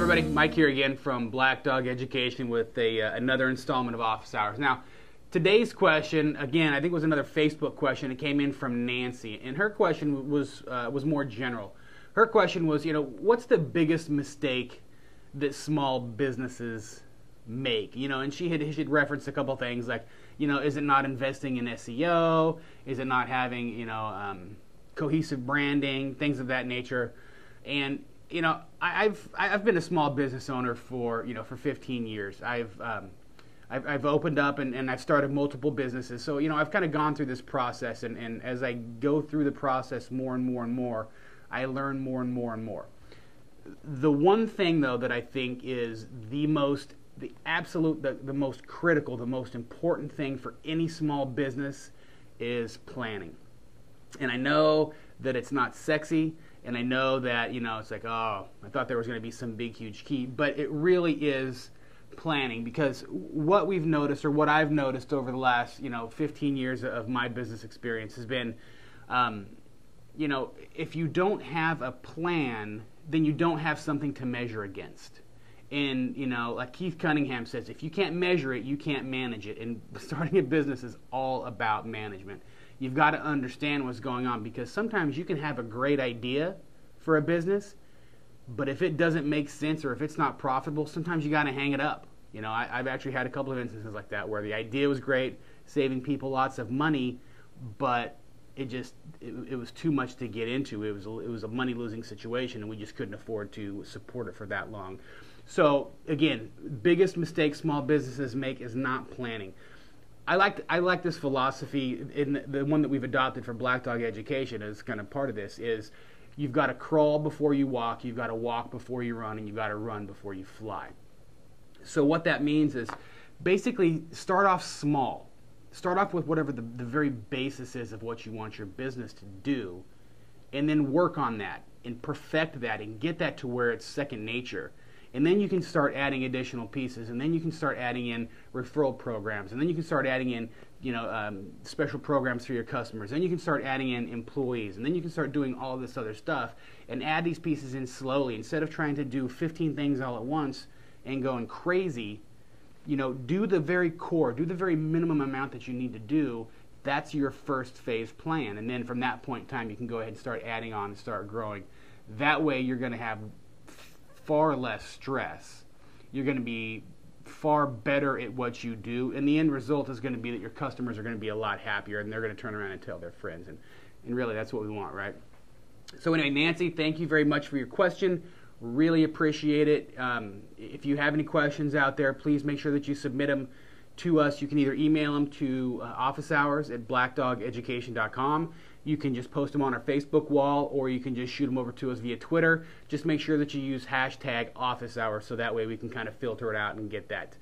everybody, Mike here again from Black Dog Education with another installment of Office Hours. Now, today's question, again, I think was another Facebook question. It came in from Nancy, and her question was more general. Her question was, what's the biggest mistake that small businesses make? And she had referenced a couple things like, is it not investing in SEO? Is it not having, cohesive branding, things of that nature? And I've been a small business owner for 15 years. I've opened up and I've started multiple businesses. So I've kind of gone through this process, and as I go through the process more and more and more, I learn more and more and more. The one thing though that I think is the most critical, the most important thing for any small business is planning. And I know that it's not sexy. And I know that, it's like, oh, I thought there was going to be some big, huge key. But it really is planning, because what we've noticed, or what I've noticed over the last, 15 years of my business experience has been, if you don't have a plan, then you don't have something to measure against. And, like Keith Cunningham says, if you can't measure it, you can't manage it. And starting a business is all about management. You've got to understand what's going on, because sometimes you can have a great idea for a business, but if it doesn't make sense or if it's not profitable, sometimes you got to hang it up. I've actually had a couple of instances like that where the idea was great, saving people lots of money, but it was too much to get into. It was a money-losing situation, and we just couldn't afford to support it for that long. So again, biggest mistake small businesses make is not planning. I like this philosophy, in the one that we've adopted for Black Dog Education as kind of part of this, is you've got to crawl before you walk, you've got to walk before you run, and you've got to run before you fly. So what that means is basically start off small. Start off with whatever the very basis is of what you want your business to do, and then work on that and perfect that and get that to where it's second nature. And then you can start adding additional pieces, and then you can start adding in referral programs, and then you can start adding in, special programs for your customers. Then you can start adding in employees, and then you can start doing all this other stuff and add these pieces in slowly. Instead of trying to do 15 things all at once and going crazy, do the very core, do the very minimum amount that you need to do. That's your first phase plan. And then from that point in time, you can go ahead and start adding on and start growing. That way you're going to have far less stress. You're going to be far better at what you do, and the end result is going to be that your customers are going to be a lot happier, and they're going to turn around and tell their friends, and really that's what we want, right? So anyway, Nancy, thank you very much for your question. Really appreciate it. If you have any questions out there, please make sure that you submit them to us. You can either email them to officehours@blackdogeducation.com. You can just post them on our Facebook wall, or you can just shoot them over to us via Twitter. Just make sure that you use hashtag office hours, so that way we can kind of filter it out and get that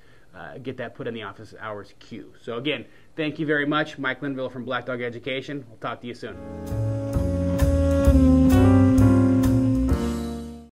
put in the office hours queue. So again, thank you very much. Mike Linville from Black Dog Education. I'll talk to you soon.